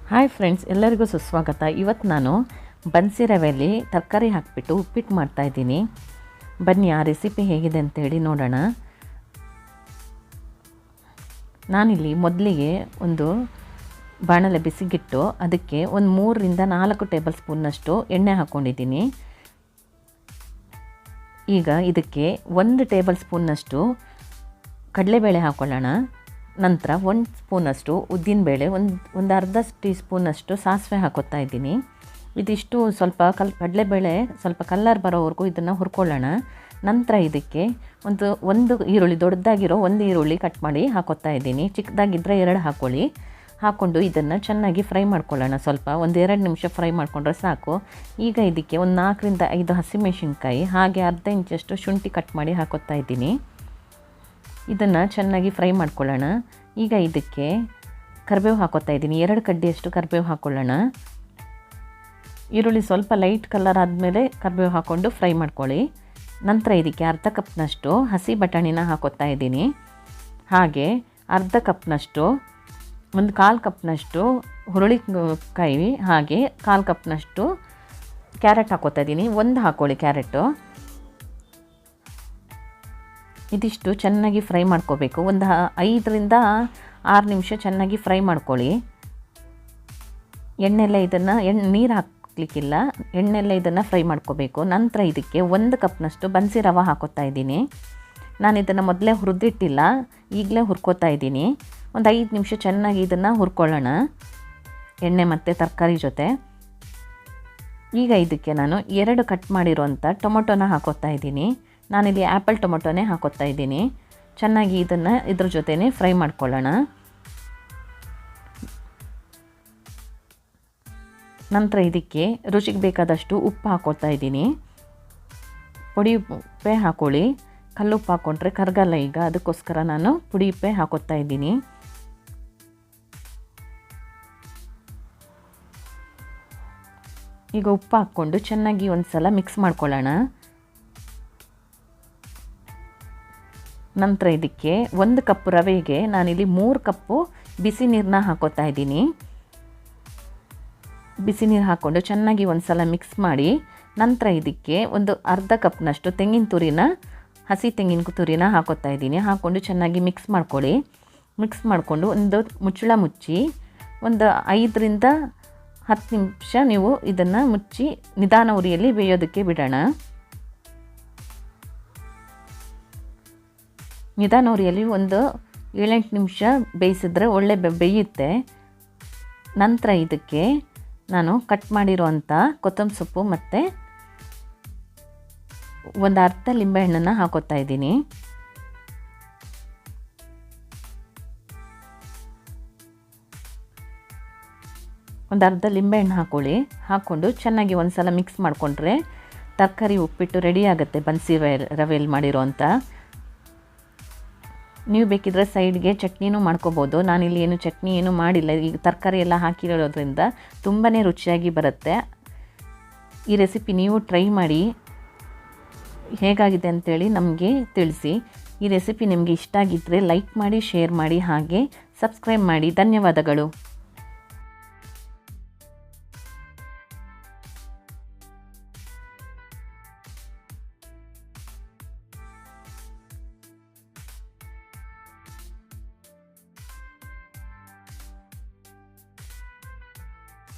Hi friends, ಎಲ್ಲರಿಗೂ ಸುಸ್ವಾಗತ. ಇವತ್ತು ನಾನು ಬನ್ಸಿ ರವೆಯಲ್ಲಿ ತರಕಾರಿ ಹಾಕಿಬಿಟ್ಟು ಉಪ್ಪಿಟ್ಟು ಮಾಡ್ತಾಯಿದ್ದೀನಿ. ಬನ್ನಿ ಆ ರೆಸಿಪಿ ಹೇಗಿದೆ ಅಂತೇಳಿ ನೋಡೋಣ. ನಾನಿಲ್ಲಿ ಮೊದಲಿಗೆ ಒಂದು ಬಾಣಲೆ ಬಿಸಿಗಿಟ್ಟು ಅದಕ್ಕೆ ಒಂದು 3ರಿಂದ 4 ಟೇಬಲ್ ಸ್ಪೂನ್ನಷ್ಟು ಎಣ್ಣೆ ಹಾಕ್ಕೊಂಡಿದ್ದೀನಿ. ಈಗ ಇದಕ್ಕೆ 1 ಟೇಬಲ್ ಸ್ಪೂನ್ನಷ್ಟು ಕಡಲೆಬೇಳೆ ಹಾಕ್ಕೊಳ್ಳೋಣ. ನಂತರ 1 ಸ್ಪೂನಷ್ಟು ಉದ್ದಿನಬೇಳೆ, ಒಂದು ಅರ್ಧ ಟೀ ಸ್ಪೂನಷ್ಟು ಸಾಸಿವೆ ಹಾಕೋತಾ ಇದ್ದೀನಿ. ಇದಿಷ್ಟು ಸ್ವಲ್ಪ ಕಡಲೆಬೇಳೆ ಸ್ವಲ್ಪ ಕಲ್ಲರ್ ಬರೋವರೆಗೂ ಇದನ್ನು ಹುರ್ಕೊಳ್ಳೋಣ. ನಂತರ ಇದಕ್ಕೆ ಒಂದು ಈರುಳ್ಳಿ, ದೊಡ್ಡದಾಗಿರೋ 1 ಈರುಳ್ಳಿ ಕಟ್ ಮಾಡಿ ಹಾಕೋತಾ ಇದ್ದೀನಿ. ಚಿಕ್ಕದಾಗಿದ್ದರೆ 2 ಹಾಕ್ಕೊಳ್ಳಿ. ಹಾಕ್ಕೊಂಡು ಇದನ್ನು ಚೆನ್ನಾಗಿ ಫ್ರೈ ಮಾಡ್ಕೊಳ್ಳೋಣ. ಸ್ವಲ್ಪ 1-2 ನಿಮಿಷ ಫ್ರೈ ಮಾಡಿಕೊಂಡ್ರೆ ಸಾಕು. ಈಗ ಇದಕ್ಕೆ ಒಂದು 4ರಿಂದ 5 ಹಸಿಮೆಣಸಿನ್ಕಾಯಿ, ಹಾಗೆ ಅರ್ಧ ಇಂಚಷ್ಟು ಶುಂಠಿ ಕಟ್ ಮಾಡಿ ಹಾಕೋತಾ ಇದ್ದೀನಿ. ಇದನ್ನು ಚೆನ್ನಾಗಿ ಫ್ರೈ ಮಾಡ್ಕೊಳ್ಳೋಣ. ಈಗ ಇದಕ್ಕೆ ಕರಿಬೇವು ಹಾಕೋತಾ ಇದ್ದೀನಿ. 2 ಕಡ್ಡಿಯಷ್ಟು ಕರಿಬೇವು ಹಾಕ್ಕೊಳ್ಳೋಣ. ಈರುಳ್ಳಿ ಸ್ವಲ್ಪ ಲೈಟ್ ಕಲರ್ ಆದಮೇಲೆ ಕರಿಬೇವು ಹಾಕ್ಕೊಂಡು ಫ್ರೈ ಮಾಡ್ಕೊಳ್ಳಿ. ನಂತರ ಇದಕ್ಕೆ ಅರ್ಧ ಕಪ್ನಷ್ಟು ಹಸಿ ಬಟಾಣಿನ ಹಾಕೋತಾ ಇದ್ದೀನಿ. ಹಾಗೆ ಅರ್ಧ ಕಪ್ನಷ್ಟು, ಒಂದು 1/4 ಕಪ್ನಷ್ಟು ಹುರುಳಿಕಾಯಿ, ಹಾಗೆ 1/4 ಕಪ್ನಷ್ಟು ಕ್ಯಾರೆಟ್ ಹಾಕೋತಾ ಇದ್ದೀನಿ. 1 ಹಾಕ್ಕೊಳ್ಳಿ ಕ್ಯಾರೆಟು. ಇದಿಷ್ಟು ಚೆನ್ನಾಗಿ ಫ್ರೈ ಮಾಡ್ಕೋಬೇಕು. ಒಂದು 5ರಿಂದ 6 ನಿಮಿಷ ಚೆನ್ನಾಗಿ ಫ್ರೈ ಮಾಡ್ಕೊಳ್ಳಿ. ನೀರು ಹಾಕಲಿಕ್ಕಿಲ್ಲ, ಎಣ್ಣೆಲ್ಲ ಇದನ್ನು ಫ್ರೈ ಮಾಡ್ಕೋಬೇಕು. ನಂತರ ಇದಕ್ಕೆ 1 ಕಪ್ನಷ್ಟು ಬನ್ಸಿ ರವೆ ಹಾಕೋತಾ ಇದ್ದೀನಿ. ನಾನು ಇದನ್ನು ಮೊದಲೇ ಹುರಿದಿಟ್ಟಿಲ್ಲ, ಈಗಲೇ ಹುರ್ಕೋತಾ ಇದ್ದೀನಿ. ಒಂದು 5 ನಿಮಿಷ ಚೆನ್ನಾಗಿ ಇದನ್ನು ಹುರ್ಕೊಳ್ಳೋಣ ಎಣ್ಣೆ ಮತ್ತು ತರಕಾರಿ ಜೊತೆ. ಈಗ ಇದಕ್ಕೆ ನಾನು 2 ಕಟ್ ಮಾಡಿರೋಂಥ ಟೊಮೊಟೊನ ಹಾಕೋತಾ ಇದ್ದೀನಿ. ನಾನಿಲ್ಲಿ ಆ್ಯಪಲ್ ಟೊಮೊಟೊನೇ ಹಾಕೋತಾ ಇದ್ದೀನಿ. ಚೆನ್ನಾಗಿ ಇದನ್ನು ಇದ್ರ ಜೊತೆನೇ ಫ್ರೈ ಮಾಡ್ಕೊಳ್ಳೋಣ. ನಂತರ ಇದಕ್ಕೆ ರುಚಿಗೆ ಬೇಕಾದಷ್ಟು ಉಪ್ಪು ಹಾಕೋತಾ ಇದ್ದೀನಿ. ಪುಡಿ ಉಪ್ಪೇ ಹಾಕ್ಕೊಳ್ಳಿ, ಕಲ್ಲುಪ್ಪು ಹಾಕ್ಕೊಂಡ್ರೆ ಕರಗಲ್ಲ. ಈಗ ಅದಕ್ಕೋಸ್ಕರ ನಾನು ಪುಡಿ ಉಪ್ಪೇ ಹಾಕೋತಾ ಇದ್ದೀನಿ. ಈಗ ಉಪ್ಪು ಹಾಕ್ಕೊಂಡು ಚೆನ್ನಾಗಿ ಒಂದು ಸಲ ಮಿಕ್ಸ್ ಮಾಡ್ಕೊಳ್ಳೋಣ. ನಂತರ ಇದಕ್ಕೆ 1 ಕಪ್ ರವೆಗೆ ನಾನಿಲ್ಲಿ 3 ಕಪ್ಪು ಬಿಸಿ ನೀರನ್ನ ಹಾಕೋತಾ ಇದ್ದೀನಿ. ಬಿಸಿ ನೀರು ಹಾಕ್ಕೊಂಡು ಚೆನ್ನಾಗಿ ಒಂದು ಸಲ ಮಿಕ್ಸ್ ಮಾಡಿ, ನಂತರ ಇದಕ್ಕೆ ಒಂದು ಅರ್ಧ ಕಪ್ನಷ್ಟು ತೆಂಗಿನ ತುರಿನ, ಹಸಿ ತೆಂಗಿನ ತುರಿನ ಹಾಕೋತಾ ಇದ್ದೀನಿ. ಹಾಕ್ಕೊಂಡು ಚೆನ್ನಾಗಿ ಮಿಕ್ಸ್ ಮಾಡ್ಕೊಳ್ಳಿ. ಮಿಕ್ಸ್ ಮಾಡಿಕೊಂಡು ಒಂದು ಮುಚ್ಚಳ ಮುಚ್ಚಿ ಒಂದು 5ರಿಂದ 10 ನಿಮಿಷ ನೀವು ಇದನ್ನು ಮುಚ್ಚಿ ನಿಧಾನ ಉರಿಯಲ್ಲಿ ಬೇಯೋದಕ್ಕೆ ಬಿಡೋಣ. ನಿಧಾನ ಉರಿಯಲ್ಲಿ ಒಂದು 7-8 ನಿಮಿಷ ಬೇಯಿಸಿದ್ರೆ ಒಳ್ಳೆ ಬೇಯುತ್ತೆ. ನಂತರ ಇದಕ್ಕೆ ನಾನು ಕಟ್ ಮಾಡಿರೋವಂಥ ಕೊತ್ತಂಬರಿ ಸೊಪ್ಪು ಮತ್ತು ಒಂದು ಅರ್ಧ ಲಿಂಬೆಹಣ್ಣನ್ನು ಹಾಕೋತಾ ಇದ್ದೀನಿ. ಒಂದು ಅರ್ಧ ಲಿಂಬೆಹಣ್ಣು ಹಾಕ್ಕೊಳ್ಳಿ. ಹಾಕ್ಕೊಂಡು ಚೆನ್ನಾಗಿ ಒಂದು ಸಲ ಮಿಕ್ಸ್ ಮಾಡಿಕೊಂಡ್ರೆ ತರಕಾರಿ ಉಪ್ಪಿಟ್ಟು ರೆಡಿ ಆಗುತ್ತೆ. ಬನ್ಸಿ ರವೆಯಲ್ಲಿ ಮಾಡಿರೋವಂಥ. ನೀವು ಬೇಕಿದ್ರೆ ಸೈಡ್ಗೆ ಚಟ್ನಿನೂ ಮಾಡ್ಕೋಬೋದು. ನಾನಿಲ್ಲಿ ಚಟ್ನಿ ಏನೂ ಮಾಡಿಲ್ಲ. ಈಗ ತರಕಾರಿ ಎಲ್ಲ ಹಾಕಿರೋದ್ರಿಂದ ತುಂಬಾ ರುಚಿಯಾಗಿ ಬರುತ್ತೆ. ಈ ರೆಸಿಪಿ ನೀವು ಟ್ರೈ ಮಾಡಿ, ಹೇಗಾಗಿದೆ ಅಂತೇಳಿ ನಮಗೆ ತಿಳಿಸಿ. ಈ ರೆಸಿಪಿ ನಿಮಗೆ ಇಷ್ಟ ಆಗಿದ್ದರೆ ಲೈಕ್ ಮಾಡಿ, ಶೇರ್ ಮಾಡಿ, ಹಾಗೆ ಸಬ್ಸ್ಕ್ರೈಬ್ ಮಾಡಿ. ಧನ್ಯವಾದಗಳು.